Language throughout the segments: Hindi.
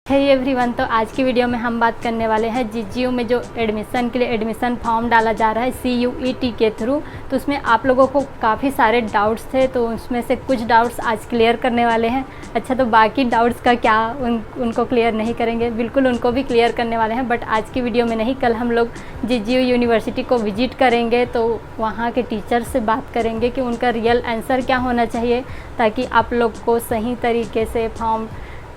हे एवरीवन, तो आज की वीडियो में हम बात करने वाले हैं जीजीयू में जो एडमिशन के लिए एडमिशन फॉर्म डाला जा रहा है CUET के थ्रू। तो उसमें आप लोगों को काफ़ी सारे डाउट्स थे, तो उसमें से कुछ डाउट्स आज क्लियर करने वाले हैं। अच्छा, तो बाकी डाउट्स का क्या, उनको क्लियर नहीं करेंगे, बिल्कुल उनको भी क्लियर करने वाले हैं, बट आज की वीडियो में नहीं। कल हम लोग जीजीयू यूनिवर्सिटी को विजिट करेंगे, तो वहाँ के टीचर से बात करेंगे कि उनका रियल आंसर क्या होना चाहिए, ताकि आप लोग को सही तरीके से फॉर्म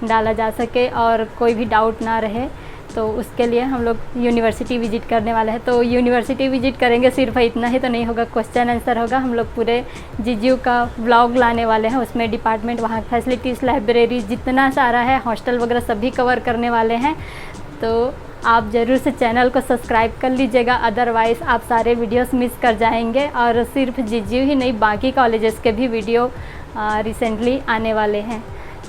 डाला जा सके और कोई भी डाउट ना रहे। तो उसके लिए हम लोग यूनिवर्सिटी विजिट करने वाले हैं। तो यूनिवर्सिटी विजिट करेंगे, सिर्फ इतना ही तो नहीं होगा, क्वेश्चन आंसर होगा। हम लोग पूरे जीजीयू का व्लॉग लाने वाले हैं, उसमें डिपार्टमेंट, वहाँ फैसिलिटीज़, लाइब्रेरी, जितना सारा है, हॉस्टल वगैरह सभी कवर करने वाले हैं। तो आप ज़रूर से चैनल को सब्सक्राइब कर लीजिएगा, अदरवाइज़ आप सारे वीडियोस मिस कर जाएंगे। और सिर्फ जीजीयू ही नहीं, बाकी कॉलेजेस के भी वीडियो रिसेंटली आने वाले हैं।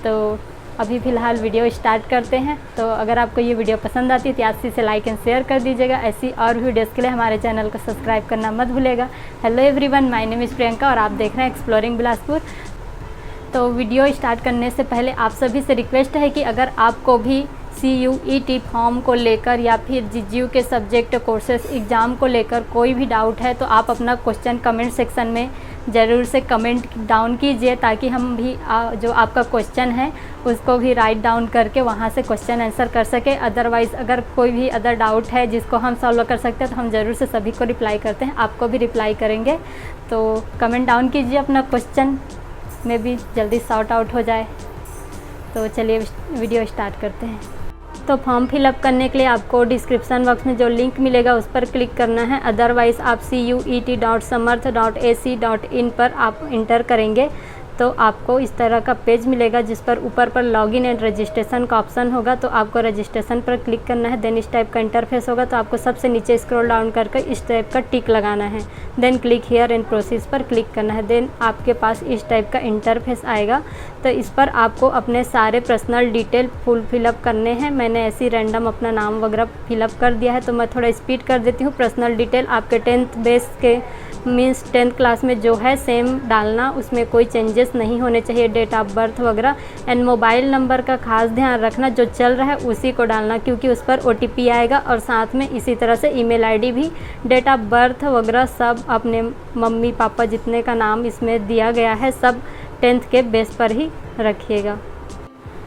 तो अभी फ़िलहाल वीडियो स्टार्ट करते हैं। तो अगर आपको ये वीडियो पसंद आती है तो आज से लाइक एंड शेयर कर दीजिएगा। ऐसी और वीडियोज़ के लिए हमारे चैनल को सब्सक्राइब करना मत भूलेगा। Hello everyone, my name is Priyanka और आप देख रहे हैं एक्सप्लोरिंग बिलासपुर। तो वीडियो स्टार्ट करने से पहले आप सभी से रिक्वेस्ट है कि अगर आपको भी CUET फॉर्म को लेकर या फिर जीजीयू के सब्जेक्ट कोर्सेज एग्ज़ाम को लेकर कोई भी डाउट है, तो आप अपना क्वेश्चन कमेंट सेक्शन में ज़रूर से कमेंट डाउन कीजिए, ताकि हम भी जो आपका क्वेश्चन है उसको भी राइट डाउन करके वहाँ से क्वेश्चन आंसर कर सके। अदरवाइज़ अगर कोई भी अदर डाउट है जिसको हम सॉल्व कर सकते हैं, तो हम ज़रूर से सभी को रिप्लाई करते हैं, आपको भी रिप्लाई करेंगे। तो कमेंट डाउन कीजिए, अपना क्वेश्चन में भी जल्दी सॉर्ट आउट हो जाए। तो चलिए वीडियो स्टार्ट करते हैं। तो फॉर्म फिलअप करने के लिए आपको डिस्क्रिप्शन बॉक्स में जो लिंक मिलेगा उस पर क्लिक करना है। अदरवाइज़ आप cuet.samarth.ac.in पर आप इंटर करेंगे तो आपको इस तरह का पेज मिलेगा, जिस पर ऊपर पर लॉगिन एंड रजिस्ट्रेशन का ऑप्शन होगा। तो आपको रजिस्ट्रेशन पर क्लिक करना है। देन इस टाइप का इंटरफेस होगा। तो आपको सबसे नीचे स्क्रॉल डाउन करके इस टाइप का टिक लगाना है। Then click here and proceed पर क्लिक करना है। देन आपके पास इस टाइप का इंटरफेस आएगा। तो इस पर आपको अपने सारे पर्सनल डिटेल फुल फिलअप करने हैं। मैंने ऐसी रैंडम अपना नाम वगैरह फिलअप कर दिया है, तो मैं थोड़ा स्पीड कर देती हूँ। पर्सनल डिटेल आपके 10th बेस के मीन्स 10th क्लास में जो है सेम डालना, उसमें कोई चेंजेस नहीं होने चाहिए। डेट ऑफ बर्थ वगैरह एंड मोबाइल नंबर का खास ध्यान रखना, जो चल रहा है उसी को डालना, क्योंकि उस पर OTP आएगा। और साथ में इसी तरह से ईमेल ID भी, डेट ऑफ बर्थ वगैरह सब अपने मम्मी पापा जितने का नाम इसमें दिया गया है सब 10th के बेस पर ही रखिएगा।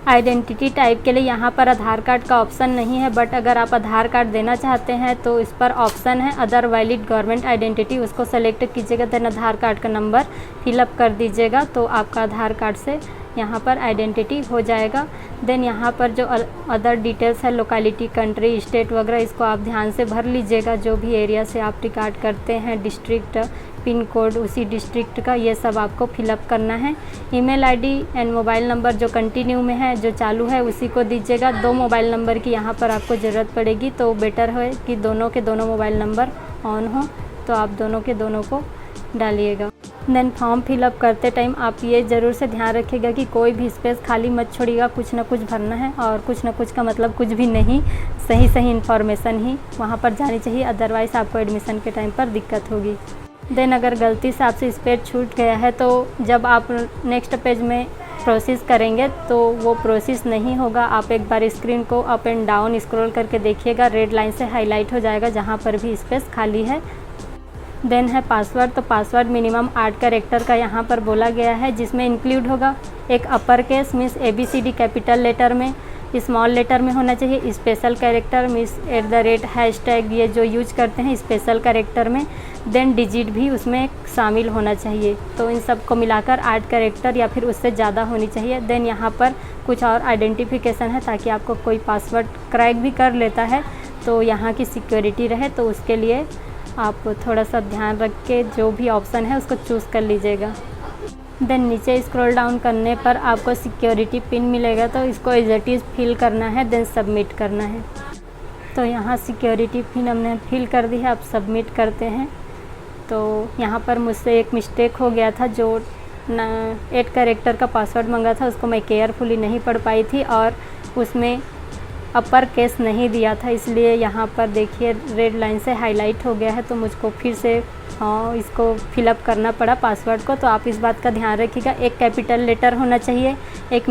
आइडेंटिटी टाइप के लिए यहाँ पर आधार कार्ड का ऑप्शन नहीं है, बट अगर आप आधार कार्ड देना चाहते हैं तो इस पर ऑप्शन है अदर वैलिड गवर्नमेंट आइडेंटिटी, उसको सेलेक्ट कीजिएगा। देन आधार कार्ड का नंबर फिलअप कर दीजिएगा, तो आपका आधार कार्ड से यहाँ पर आइडेंटिटी हो जाएगा। देन यहाँ पर जो अदर डिटेल्स है, लोकेलिटी, कंट्री, स्टेट वगैरह, इसको आप ध्यान से भर लीजिएगा। जो भी एरिया से आप रिकॉर्ड करते हैं, डिस्ट्रिक्ट, पिन कोड उसी डिस्ट्रिक्ट का, ये सब आपको फिलअप करना है। Email ID and mobile number जो कंटिन्यू में है, जो चालू है, उसी को दीजिएगा। 2 मोबाइल नंबर की यहाँ पर आपको ज़रूरत पड़ेगी, तो बेटर है कि दोनों के दोनों मोबाइल नंबर ऑन हो, तो आप दोनों के दोनों को डालिएगा। देन फॉर्म फिलअप करते टाइम आप ये ज़रूर से ध्यान रखिएगा कि कोई भी स्पेस खाली मत छोड़िएगा, कुछ ना कुछ भरना है। और कुछ ना कुछ का मतलब कुछ भी नहीं, सही सही इन्फॉर्मेशन ही वहाँ पर जानी चाहिए, अदरवाइज़ आपको एडमिशन के टाइम पर दिक्कत होगी। देन अगर गलती से आपसे स्पेस छूट गया है, तो जब आप नेक्स्ट पेज में प्रोसेस करेंगे तो वो प्रोसेस नहीं होगा। आप एक बार स्क्रीन को अप एंड डाउन स्क्रॉल करके देखिएगा, रेड लाइन से हाईलाइट हो जाएगा जहाँ पर भी स्पेस खाली है। देन है पासवर्ड। तो पासवर्ड मिनिमम 8 कैरेक्टर का यहाँ पर बोला गया है, जिसमें इंक्लूड होगा एक upper case means ABCD capital letter में, स्मॉल लेटर में होना चाहिए, स्पेशल कैरेक्टर मीन्स @ हैशटैग, ये जो यूज करते हैं स्पेशल कैरेक्टर में। देन डिजिट भी उसमें शामिल होना चाहिए। तो इन सब को मिलाकर 8 कैरेक्टर या फिर उससे ज़्यादा होनी चाहिए। देन यहाँ पर कुछ और आइडेंटिफिकेशन है, ताकि आपको कोई पासवर्ड क्रैक भी कर लेता है तो यहाँ की सिक्योरिटी रहे, तो उसके लिए आप थोड़ा सा ध्यान रख के जो भी ऑप्शन है उसको चूज़ कर लीजिएगा। देन नीचे स्क्रॉल डाउन करने पर आपको सिक्योरिटी पिन मिलेगा, तो इसको एज इट इज़ फिल करना है, देन सबमिट करना है। तो यहाँ सिक्योरिटी पिन हमने फिल कर दी है, आप सबमिट करते हैं। तो यहाँ पर मुझसे एक मिस्टेक हो गया था, जो 8 कैरेक्टर का पासवर्ड मांगा था, उसको मैं केयरफुली नहीं पढ़ पाई थी और उसमें अपर केस नहीं दिया था, इसलिए यहाँ पर देखिए रेड लाइन से हाईलाइट हो गया है। तो मुझको फिर से इसको फिलअप करना पड़ा पासवर्ड को। तो आप इस बात का ध्यान रखिएगा, एक कैपिटल लेटर होना चाहिए, एक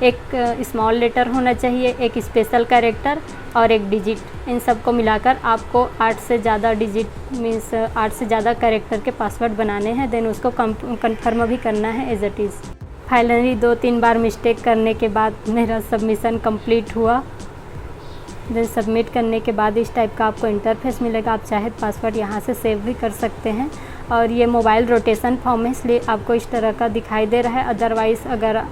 एक स्मॉल लेटर होना चाहिए, एक स्पेशल कैरेक्टर और एक डिजिट। इन सब को मिलाकर आपको 8 से ज़्यादा डिजिट मीन्स 8 से ज़्यादा कैरेक्टर के पासवर्ड बनाने हैं। देन उसको कंफर्म भी करना है एज इट इज़। फाइनली 2-3 बार मिस्टेक करने के बाद मेरा सबमिशन कंप्लीट हुआ। देन सबमिट करने के बाद इस टाइप का आपको इंटरफेस मिलेगा। आप चाहे पासवर्ड यहाँ से सेव भी कर सकते हैं। और ये मोबाइल रोटेशन फॉर्म है, इसलिए आपको इस तरह का दिखाई दे रहा है। अदरवाइज़ अगर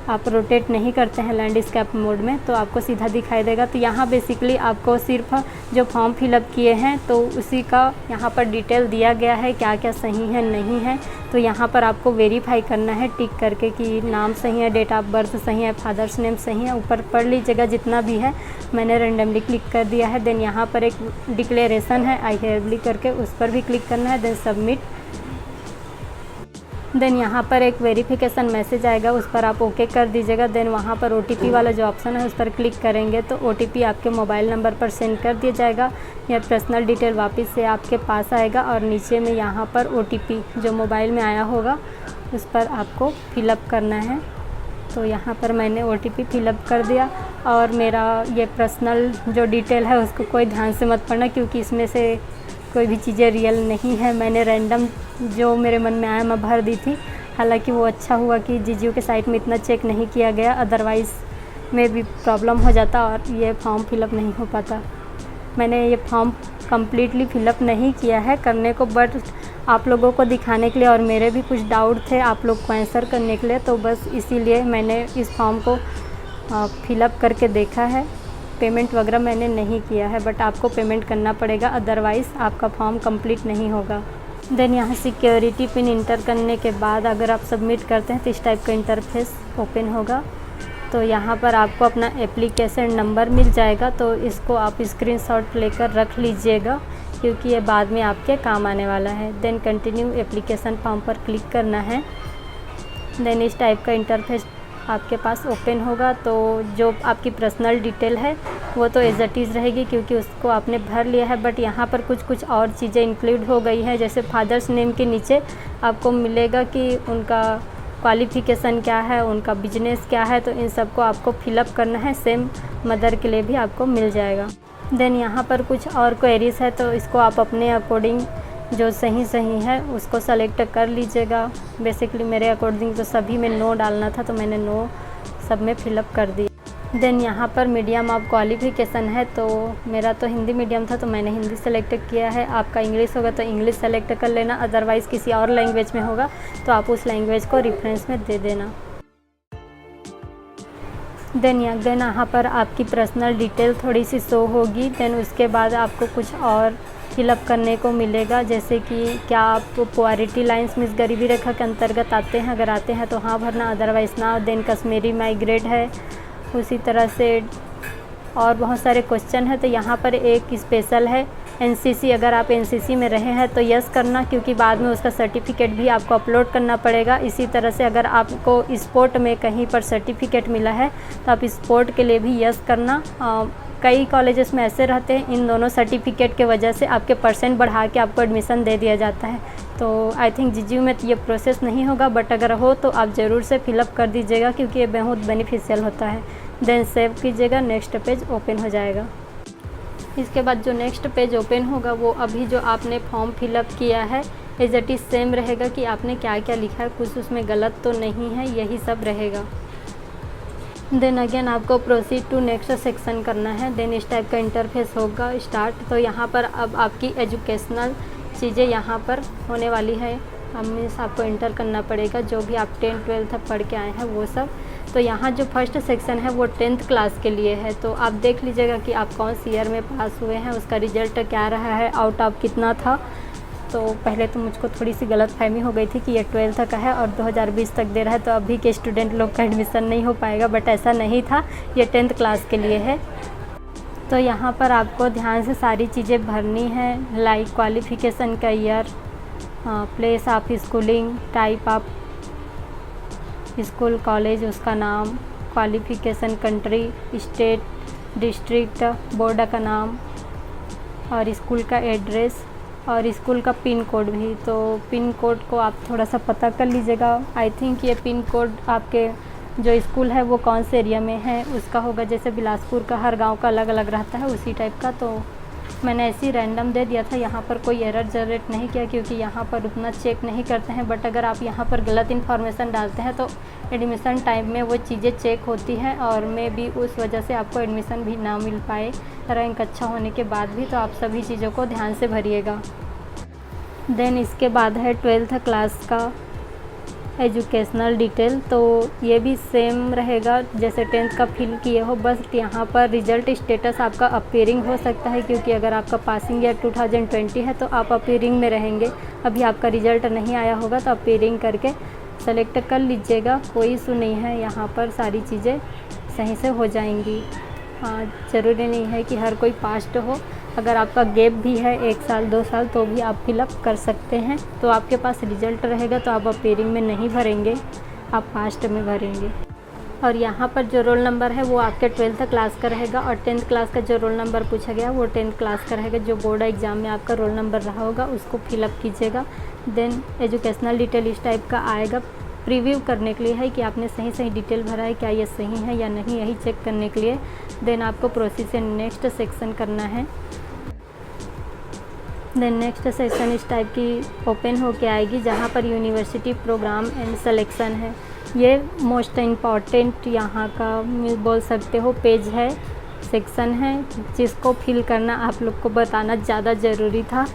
आप रोटेट नहीं करते हैं लैंडस्केप मोड में तो आपको सीधा दिखाई देगा। तो यहाँ बेसिकली आपको सिर्फ जो फॉर्म फिलअप किए हैं तो उसी का यहाँ पर डिटेल दिया गया है, क्या क्या सही है नहीं है। तो यहाँ पर आपको वेरीफाई करना है टिक करके कि नाम सही है, डेट ऑफ बर्थ सही है, फादर्स नेम सही है। ऊपर पढ़ लीजिएगा जितना भी है, मैंने रेंडमली क्लिक कर दिया है। देन यहाँ पर एक डिक्लेरेशन है आई हेयरली करके, उस पर भी क्लिक करना है। Then submit. देन यहाँ पर एक वेरिफिकेशन मैसेज आएगा, उस पर आप ओके कर दीजिएगा। देन वहाँ पर OTP वाला जो ऑप्शन है उस पर क्लिक करेंगे तो OTP आपके मोबाइल नंबर पर सेंड कर दिया जाएगा। यह पर्सनल डिटेल वापस से आपके पास आएगा और नीचे में यहाँ पर OTP जो मोबाइल में आया होगा उस पर आपको फिलअप करना है। तो यहाँ पर मैंने OTP फिलअप कर दिया। और मेरा ये पर्सनल जो डिटेल है उसको कोई ध्यान से मत पढ़ना, क्योंकि इसमें से कोई भी चीज़ें रियल नहीं है। मैंने रैंडम जो मेरे मन में आया मैं भर दी थी। हालांकि वो अच्छा हुआ कि जीजीओ के साइट में इतना चेक नहीं किया गया, अदरवाइज़ में भी प्रॉब्लम हो जाता और ये फॉर्म फिलअप नहीं हो पाता। मैंने ये फॉर्म कम्प्लीटली फिलअप नहीं किया है करने को, बट आप लोगों को दिखाने के लिए और मेरे भी कुछ डाउट थे आप लोग को आंसर करने के लिए, तो बस इसीलिए मैंने इस फॉर्म को फिलअप करके देखा है। पेमेंट वगैरह मैंने नहीं किया है, बट आपको पेमेंट करना पड़ेगा, अदरवाइज़ आपका फॉर्म कंप्लीट नहीं होगा। देन यहाँ सिक्योरिटी पिन इंटर करने के बाद अगर आप सबमिट करते हैं तो इस टाइप का इंटरफेस ओपन होगा। तो यहाँ पर आपको अपना एप्लीकेशन नंबर मिल जाएगा, तो इसको आप स्क्रीनशॉट लेकर रख लीजिएगा क्योंकि ये बाद में आपके काम आने वाला है। देन कंटिन्यू एप्लीकेशन फॉर्म पर क्लिक करना है। देन इस टाइप का इंटरफेस आपके पास ओपन होगा। तो जो आपकी पर्सनल डिटेल है वो तो एज इट इज़ रहेगी क्योंकि उसको आपने भर लिया है, बट यहाँ पर कुछ और चीज़ें इंक्लूड हो गई है। जैसे फादर्स नेम के नीचे आपको मिलेगा कि उनका क्वालिफ़िकेशन क्या है, उनका बिजनेस क्या है, तो इन सबको आपको फिलअप करना है। सेम मदर के लिए भी आपको मिल जाएगा। देन यहाँ पर कुछ और क्वेरीज है तो इसको आप अपने अकॉर्डिंग जो सही है उसको सेलेक्ट कर लीजिएगा। बेसिकली मेरे अकॉर्डिंग तो सभी में नो डालना था तो मैंने नो सब में फिलअप कर दिया। देन यहाँ पर मीडियम ऑफ क्वालिफ़िकेशन है, तो मेरा तो हिंदी मीडियम था तो मैंने हिंदी सेलेक्ट किया है। आपका इंग्लिश होगा तो इंग्लिश सेलेक्ट कर लेना, अदरवाइज़ किसी और लैंग्वेज में होगा तो आप उस लैंग्वेज को रेफरेंस में दे देना। देन यहाँ पर आपकी पर्सनल डिटेल थोड़ी सी शो होगी। देन उसके बाद आपको कुछ और फिलअप करने को मिलेगा, जैसे कि क्या आप पुअरिटी लाइन्स मीन्स गरीबी रेखा के अंतर्गत आते हैं, अगर आते हैं तो हाँ भरना, अदरवाइज़ ना। देन कश्मीरी माइग्रेट है, उसी तरह से और बहुत सारे क्वेश्चन है। तो यहाँ पर एक स्पेशल है एनसीसी, अगर आप एनसीसी में रहे हैं तो यस करना क्योंकि बाद में उसका सर्टिफिकेट भी आपको अपलोड करना पड़ेगा। इसी तरह से अगर आपको स्पोर्ट में कहीं पर सर्टिफिकेट मिला है तो आप स्पोर्ट के लिए भी यस करना। कई कॉलेजेस में ऐसे रहते हैं, इन दोनों सर्टिफिकेट के वजह से आपके परसेंट बढ़ा के आपको एडमिशन दे दिया जाता है। तो आई थिंक जीजीयू में ये प्रोसेस नहीं होगा, बट अगर हो तो आप ज़रूर से फिलअप कर दीजिएगा क्योंकि ये बहुत बेनिफिशियल होता है। देन सेव कीजिएगा, नेक्स्ट पेज ओपन हो जाएगा। इसके बाद जो नेक्स्ट पेज ओपन होगा वो अभी जो आपने फॉर्म फिलअप किया है एज इट इज़ सेम रहेगा कि आपने क्या क्या लिखा है, कुछ उसमें गलत तो नहीं है, यही सब रहेगा। देन अगेन आपको प्रोसीड टू नेक्स्ट सेक्शन करना है। देन इस टाइप का इंटरफेस होगा स्टार्ट। तो यहाँ पर अब आपकी एजुकेशनल चीज़ें यहाँ पर होने वाली है, मीन्स आपको इंटर करना पड़ेगा जो भी आप 10-12 पढ़ के आए हैं वो सब। तो यहाँ जो फर्स्ट सेक्शन है वो 10th क्लास के लिए है, तो आप देख लीजिएगा कि आप कौन सी ईयर में पास हुए हैं, उसका रिजल्ट क्या रहा है, आउट ऑफ कितना था। तो पहले तो मुझको थोड़ी सी गलतफहमी हो गई थी कि ये 12th का है और 2020 तक दे रहा है तो अभी के स्टूडेंट लोग का एडमिशन नहीं हो पाएगा, बट ऐसा नहीं था, ये 10th क्लास के लिए है। तो यहाँ पर आपको ध्यान से सारी चीज़ें भरनी है, लाइक क्वालिफ़िकेशन का year, place of schooling, type of school college उसका नाम, qualification country, state, district, board का नाम और स्कूल का एड्रेस और स्कूल का पिन कोड भी। तो पिन कोड को आप थोड़ा सा पता कर लीजिएगा। आई थिंक ये पिन कोड आपके जो स्कूल है वो कौन से एरिया में है उसका होगा। जैसे बिलासपुर का हर गांव का अलग अलग रहता है उसी टाइप का, तो मैंने ऐसे ही रैंडम दे दिया था। यहाँ पर कोई एरर जनरेट नहीं किया क्योंकि यहाँ पर उतना चेक नहीं करते हैं। बट अगर आप यहाँ पर गलत इन्फॉर्मेशन डालते हैं तो एडमिशन टाइम में वो चीज़ें चेक होती हैं और मे भी उस वजह से आपको एडमिशन भी ना मिल पाए रैंक अच्छा होने के बाद भी। तो आप सभी चीज़ों को ध्यान से भरिएगा। देन इसके बाद है 12th क्लास का एजुकेशनल डिटेल। तो ये भी सेम रहेगा जैसे 10th का फिल किए हो, बस यहाँ पर रिज़ल्ट स्टेटस आपका अपीयरिंग हो सकता है क्योंकि अगर आपका पासिंग ईयर 2020 है तो आप अपीयरिंग में रहेंगे। अभी आपका रिज़ल्ट नहीं आया होगा तो अपीयरिंग करके सेलेक्ट कर लीजिएगा, कोई इशू नहीं है। यहाँ पर सारी चीज़ें सही से हो जाएंगी। हाँ, ज़रूरी नहीं है कि हर कोई पास्ट हो। अगर आपका गैप भी है 1 साल 2 साल तो भी आप फिलअप कर सकते हैं। तो आपके पास रिज़ल्ट रहेगा तो आप अपीयरिंग में नहीं भरेंगे, आप पास्ट में भरेंगे। और यहाँ पर जो रोल नंबर है वो आपके 12th क्लास का रहेगा और 10th क्लास का जो रोल नंबर पूछा गया वो 10th क्लास का रहेगा। जो बोर्ड एग्ज़ाम में आपका रोल नंबर रहा होगा उसको फिलअप कीजिएगा। देन एजुकेशनल डिटेल इस टाइप का आएगा। प्रीव्यू करने के लिए है कि आपने सही डिटेल भरा है, क्या ये सही है या नहीं, यही चेक करने के लिए। देन आपको प्रोसीड से नेक्स्ट सेक्शन करना है। देन नेक्स्ट सेक्शन इस टाइप की ओपन होके आएगी जहाँ पर यूनिवर्सिटी प्रोग्राम एंड सिलेक्शन है। ये मोस्ट इम्पॉर्टेंट यहाँ का बोल सकते हो पेज है, सेक्शन है, जिसको फिल करना आप लोग को बताना ज़्यादा ज़रूरी था।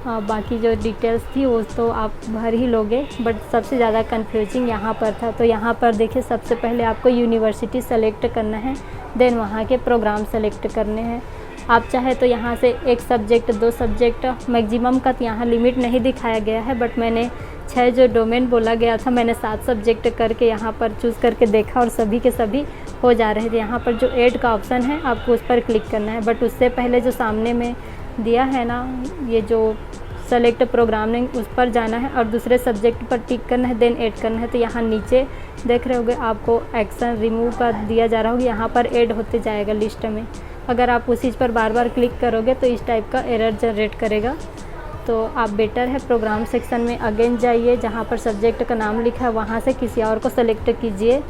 बाकी जो डिटेल्स थी वो तो आप भर ही लोगे, बट सबसे ज़्यादा कंफ्यूजिंग यहाँ पर था। तो यहाँ पर देखिए सबसे पहले आपको यूनिवर्सिटी सेलेक्ट करना है, देन वहाँ के प्रोग्राम सेलेक्ट करने हैं। आप चाहे तो यहाँ से 1 सब्जेक्ट 2 सब्जेक्ट मैक्सिमम का यहाँ लिमिट नहीं दिखाया गया है, बट मैंने 6 जो डोमेन बोला गया था मैंने 7 सब्जेक्ट करके यहाँ पर चूज़ करके देखा और सभी के सभी हो जा रहे थे। यहाँ पर जो ऐड का ऑप्शन है आपको उस पर क्लिक करना है, बट उससे पहले जो सामने में दिया है ना ये जो सेलेक्ट प्रोग्रामिंग उस पर जाना है और दूसरे सब्जेक्ट पर टिक करना है, देन ऐड करना है। तो यहाँ नीचे देख रहे होगे आपको एक्शन रिमूव का दिया जा रहा होगा, यहाँ पर ऐड होते जाएगा लिस्ट में। अगर आप उस चीज़ पर बार बार क्लिक करोगे तो इस टाइप का एरर जनरेट करेगा। तो आप बेटर है प्रोग्राम सेक्शन में अगेन जाइए, जहाँ पर सब्जेक्ट का नाम लिखा है वहाँ से किसी और को सेलेक्ट कीजिए,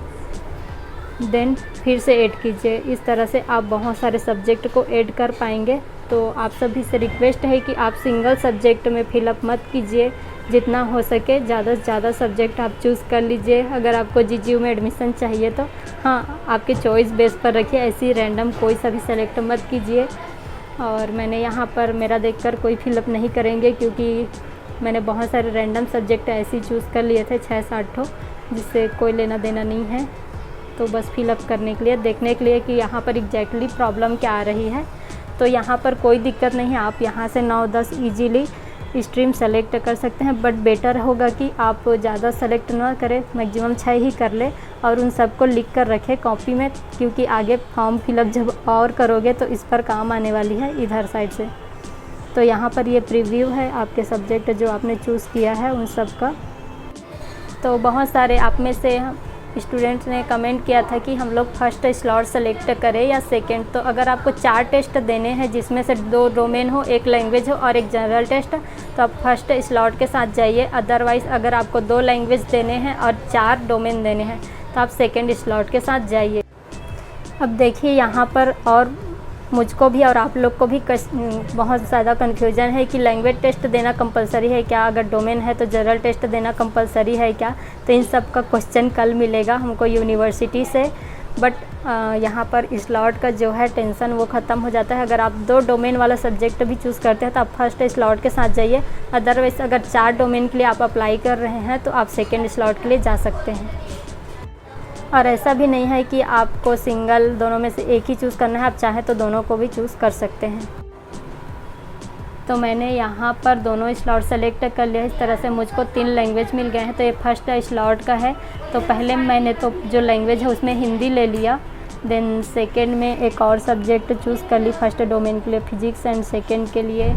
देन फिर से ऐड कीजिए। इस तरह से आप बहुत सारे सब्जेक्ट को ऐड कर पाएंगे। तो आप सभी से रिक्वेस्ट है कि आप सिंगल सब्जेक्ट में फिलअप मत कीजिए, जितना हो सके ज़्यादा से ज़्यादा सब्जेक्ट आप चूज़ कर लीजिए। अगर आपको जीजीयू में एडमिशन चाहिए तो हाँ, आपके चॉइस बेस पर रखिए, ऐसी रैंडम कोई सा भी सेलेक्ट मत कीजिए। और मैंने यहाँ पर मेरा देखकर कोई फिलअप नहीं करेंगे क्योंकि मैंने बहुत सारे रैंडम सब्जेक्ट ऐसे ही चूज़ कर लिए थे 6-7 ठो, जिससे कोई लेना देना नहीं है। तो बस फिलअप करने के लिए, देखने के लिए कि यहाँ पर एग्जैक्टली प्रॉब्लम क्या आ रही है। तो यहाँ पर कोई दिक्कत नहीं है, आप यहाँ से 9-10 ईजीली स्ट्रीम सेलेक्ट कर सकते हैं। बट बेटर होगा कि आप ज़्यादा सेलेक्ट ना करें, मैक्सिमम 6 ही कर ले और उन सबको लिख कर रखें कॉपी में, क्योंकि आगे फॉर्म फिलअप जब और करोगे तो इस पर काम आने वाली है इधर साइड से। तो यहाँ पर ये प्रीव्यू है आपके सब्जेक्ट जो आपने चूज़ किया है उन सब का। तो बहुत सारे आप में से स्टूडेंट्स ने कमेंट किया था कि हम लोग फर्स्ट स्लॉट सेलेक्ट करें या सेकंड। तो अगर आपको 4 टेस्ट देने हैं जिसमें से 2 डोमेन हो, 1 लैंग्वेज हो और 1 जनरल टेस्ट, तो आप फर्स्ट स्लॉट के साथ जाइए। अदरवाइज़ अगर आपको 2 लैंग्वेज देने हैं और 4 डोमेन देने हैं तो आप सेकंड स्लॉट के साथ जाइए। अब देखिए यहाँ पर और मुझको भी और आप लोग को भी बहुत ज़्यादा कन्फ्यूजन है कि लैंग्वेज टेस्ट देना कंपलसरी है क्या, अगर डोमेन है तो जनरल टेस्ट देना कंपलसरी है क्या। तो इन सब का क्वेश्चन कल मिलेगा हमको यूनिवर्सिटी से। बट यहाँ पर स्लॉट का जो है टेंशन वो ख़त्म हो जाता है। अगर आप 2 डोमेन वाला सब्जेक्ट भी चूज़ करते हैं तो आप फर्स्ट स्लॉट के साथ जाइए। अदरवाइज़ अगर 4 डोमेन के लिए आप अप्लाई कर रहे हैं तो आप सेकेंड स्लॉट के लिए जा सकते हैं। और ऐसा भी नहीं है कि आपको सिंगल दोनों में से एक ही चूज़ करना है, आप चाहें तो दोनों को भी चूज़ कर सकते हैं। तो मैंने यहाँ पर दोनों स्लॉट सेलेक्ट कर लिया। इस तरह से मुझको 3 लैंग्वेज मिल गए हैं। तो ये फर्स्ट स्लॉट का है, तो पहले मैंने तो जो लैंग्वेज है उसमें हिंदी ले लिया। देन सेकेंड में एक और सब्जेक्ट चूज़ कर ली, फर्स्ट डोमेन के लिए फिजिक्स, एंड सेकेंड के लिए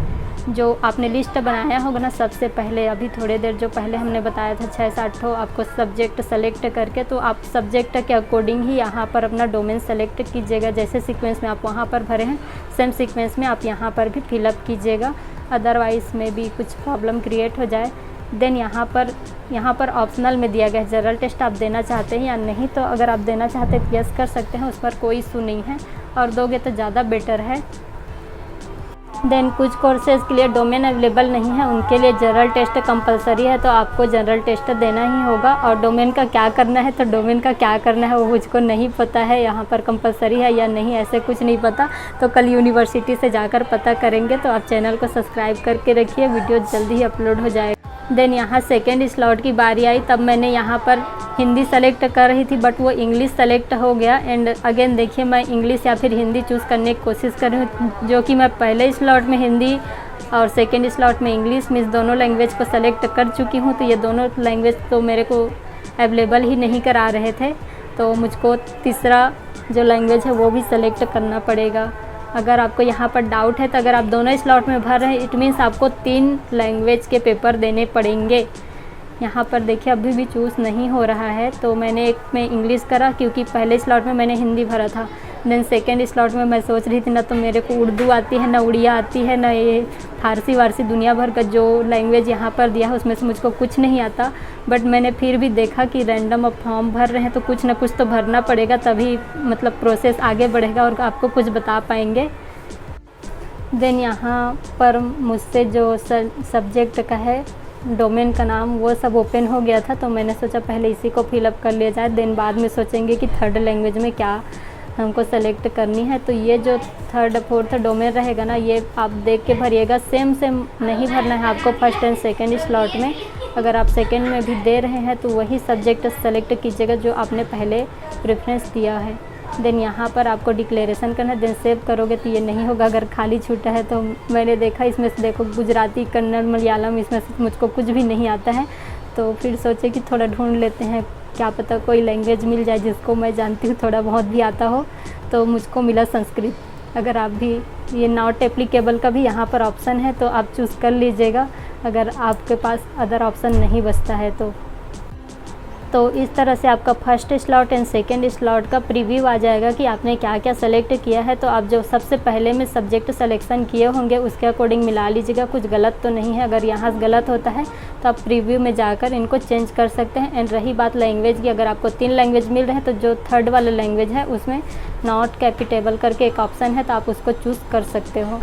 जो आपने लिस्ट बनाया होगा ना सबसे पहले, अभी थोड़ी देर जो पहले हमने बताया था 6-7 ठो आपको सब्जेक्ट सेलेक्ट करके, तो आप सब्जेक्ट के अकॉर्डिंग ही यहाँ पर अपना डोमेन सेलेक्ट कीजिएगा। जैसे सीक्वेंस में आप वहाँ पर भरे हैं सेम सीक्वेंस में आप यहाँ पर भी फिलअप कीजिएगा। अदरवाइज़ में भी कुछ प्रॉब्लम क्रिएट हो जाए देन यहाँ पर ऑप्शनल में दिया गया है जनरल टेस्ट आप देना चाहते हैं या नहीं। तो अगर आप देना चाहते हैं तो यस कर सकते हैं, उस पर कोई इशू नहीं है, और दोगे तो ज़्यादा बेटर है। देन कुछ कोर्सेज़ के लिए डोमेन अवेलेबल नहीं है, उनके लिए जनरल टेस्ट कंपलसरी है, तो आपको जनरल टेस्ट देना ही होगा। और डोमेन का क्या करना है, तो डोमेन का क्या करना है वो मुझको नहीं पता है, यहाँ पर कंपलसरी है या नहीं ऐसे कुछ नहीं पता। तो कल यूनिवर्सिटी से जाकर पता करेंगे। तो आप चैनल को सब्सक्राइब करके रखिए, वीडियो जल्दी ही अपलोड हो जाएगा। देन यहाँ सेकेंड स्लॉट की बारी आई, तब मैंने यहाँ पर हिंदी सेलेक्ट कर रही थी बट वो इंग्लिश सेलेक्ट हो गया। एंड अगेन देखिए मैं इंग्लिश या फिर हिंदी चूज़ करने की कोशिश कर रही हूँ, जो कि मैं पहले स्लॉट में हिंदी और सेकेंड स्लॉट में इंग्लिश मीन्स दोनों लैंग्वेज को सेलेक्ट कर चुकी हूँ। तो ये दोनों लैंग्वेज तो मेरे को अवेलेबल ही नहीं करा रहे थे, तो मुझको तीसरा जो लैंग्वेज है वो भी सेलेक्ट करना पड़ेगा। अगर आपको यहाँ पर डाउट है तो अगर आप दोनों स्लॉट में भर रहे हैं इट मीन्स आपको 3 लैंग्वेज के पेपर देने पड़ेंगे। यहाँ पर देखिए अभी भी चूज़ नहीं हो रहा है, तो मैंने एक में इंग्लिश करा क्योंकि पहले स्लॉट में मैंने हिंदी भरा था। देन सेकेंड स्लॉट में मैं सोच रही थी ना तो मेरे को उर्दू आती है, ना उड़िया आती है, ना ये फारसी वारसी दुनिया भर का जो लैंग्वेज यहाँ पर दिया है उसमें से मुझको कुछ नहीं आता। बट मैंने फिर भी देखा कि रैंडम अब फॉर्म भर रहे हैं तो कुछ ना कुछ तो भरना पड़ेगा, तभी मतलब प्रोसेस आगे बढ़ेगा और आपको कुछ बता पाएंगे। देन यहाँ पर मुझसे जो सब्जेक्ट का है डोमेन का नाम वो सब ओपन हो गया था, तो मैंने सोचा पहले इसी को फिलअप कर लिया जाए, देन बाद में सोचेंगे कि थर्ड लैंग्वेज में क्या हमको सेलेक्ट करनी है। तो ये जो थर्ड फोर्थ डोमेन रहेगा ना ये आप देख के भरिएगा, सेम नहीं भरना है आपको फर्स्ट एंड सेकेंड स्लॉट में। अगर आप सेकेंड में भी दे रहे हैं तो वही सब्जेक्ट सेलेक्ट कीजिएगा जो आपने पहले प्रेफरेंस दिया है। देन यहाँ पर आपको डिक्लेरेशन करना है, देन सेव करोगे तो ये नहीं होगा अगर खाली छूटा है। तो मैंने देखा इसमें से देखो गुजराती, कन्नड़, मलयालम इसमें से मुझको कुछ भी नहीं आता है, तो फिर सोचे कि थोड़ा ढूंढ लेते हैं, क्या पता कोई लैंग्वेज मिल जाए जिसको मैं जानती हूँ थोड़ा बहुत भी आता हो। तो मुझको मिला संस्कृत। अगर आप भी ये नॉट एप्लीकेबल का भी यहाँ पर ऑप्शन है तो आप चूज़ कर लीजिएगा अगर आपके पास अदर ऑप्शन नहीं बचता है तो इस तरह से आपका first slot and second slot का प्रीव्यू आ जाएगा कि आपने क्या क्या सेलेक्ट किया है। तो आप जो सबसे पहले में सब्जेक्ट सिलेक्शन किए होंगे उसके अकॉर्डिंग मिला लीजिएगा, कुछ गलत तो नहीं है। अगर यहाँ से गलत होता है तो आप प्रीव्यू में जाकर इनको चेंज कर सकते हैं। एंड रही बात लैंग्वेज की, अगर आपको 3 लैंग्वेज मिल रहे हैं तो जो थर्ड वाला लैंग्वेज है उसमें नॉट कैपिटेबल करके एक ऑप्शन है, तो आप उसको चूज़ कर सकते हो।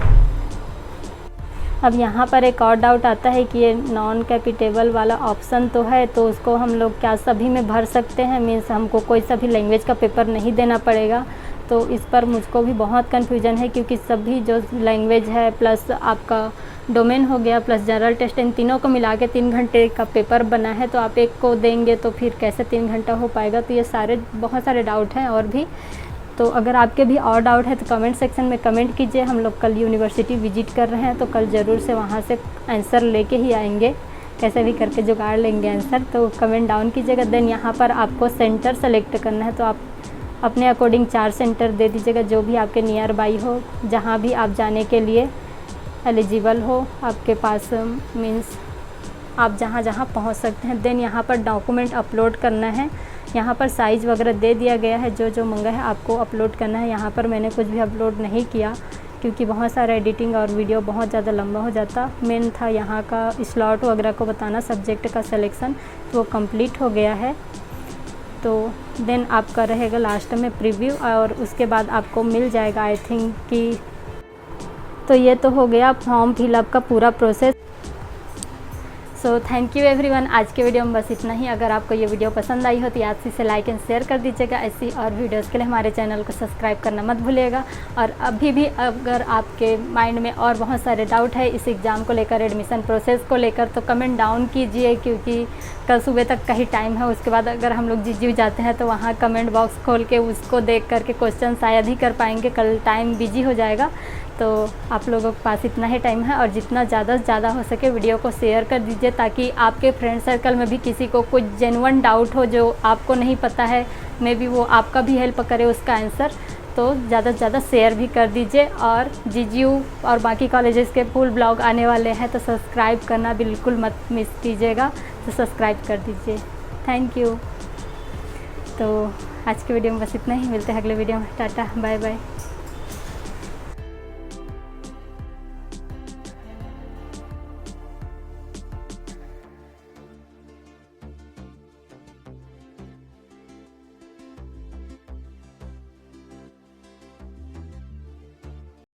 अब यहाँ पर एक और डाउट आता है कि ये नॉन कैपिटेबल वाला ऑप्शन तो है, तो उसको हम लोग क्या सभी में भर सकते हैं, मीन्स हमको कोई सा भी लैंग्वेज का पेपर नहीं देना पड़ेगा। तो इस पर मुझको भी बहुत कन्फ्यूजन है क्योंकि सभी जो लैंग्वेज है प्लस आपका डोमेन हो गया प्लस जनरल टेस्ट, इन तीनों को मिला के 3 घंटे का पेपर बना है। तो आप एक को देंगे तो फिर कैसे 3 घंटा हो पाएगा। तो ये बहुत सारे डाउट हैं और भी। तो अगर आपके भी और डाउट है तो कमेंट सेक्शन में कमेंट कीजिए। हम लोग कल यूनिवर्सिटी विजिट कर रहे हैं तो कल ज़रूर से वहाँ से आंसर लेके ही आएंगे, कैसे भी करके जुगाड़ लेंगे आंसर। तो कमेंट डाउन कीजिएगा। देन यहाँ पर आपको सेंटर सेलेक्ट करना है, तो आप अपने अकॉर्डिंग 4 सेंटर दे दीजिएगा जो भी आपके नियर बाई हो, जहाँ भी आप जाने के लिए एलिजिबल हो आपके पास, मीन्स आप जहाँ जहाँ पहुँच सकते हैं। देन यहाँ पर डॉक्यूमेंट अपलोड करना है, यहाँ पर साइज़ वगैरह दे दिया गया है, जो मंगा है आपको अपलोड करना है। यहाँ पर मैंने कुछ भी अपलोड नहीं किया क्योंकि बहुत सारा एडिटिंग और वीडियो बहुत ज़्यादा लंबा हो जाता। मेन था यहाँ का स्लॉट वगैरह को बताना, सब्जेक्ट का सिलेक्शन, तो वो कंप्लीट हो गया है। तो देन आपका रहेगा लास्ट में प्रीव्यू और उसके बाद आपको मिल जाएगा आई थिंक कि। तो ये तो हो गया फॉर्म फिलअप का पूरा process. So thank you everyone. आज के वीडियो में बस इतना ही। अगर आपको ये वीडियो पसंद आई हो तो याद से इसे लाइक एंड शेयर कर दीजिएगा। ऐसी और वीडियोस के लिए हमारे चैनल को सब्सक्राइब करना मत भूलिएगा। और अभी भी अगर आपके माइंड में और बहुत सारे डाउट है इस एग्ज़ाम को लेकर, एडमिशन प्रोसेस को लेकर, तो कमेंट डाउन कीजिए क्योंकि कल सुबह तक का ही टाइम है। उसके बाद अगर हम लोग जीजू जाते हैं तो वहाँ कमेंट बॉक्स खोल के उसको देख करके क्वेश्चन शायद ही कर पाएंगे, कल टाइम बिजी हो जाएगा। तो आप लोगों के पास इतना ही टाइम है और जितना ज़्यादा से ज़्यादा हो सके वीडियो को शेयर कर दीजिए ताकि आपके फ्रेंड सर्कल में भी किसी को कुछ जेन्युइन डाउट हो जो आपको नहीं पता है, मे बी वो आपका भी हेल्प करे उसका आंसर। तो ज़्यादा से ज़्यादा शेयर भी कर दीजिए। और जीजीयू और बाकी कॉलेजेस के फुल ब्लॉग आने वाले हैं तो सब्सक्राइब करना बिल्कुल मत मिस कीजिएगा, तो सब्सक्राइब कर दीजिए। Thank you. तो आज के वीडियो में बस इतना ही, मिलते हैं अगले वीडियो में। Tata bye bye.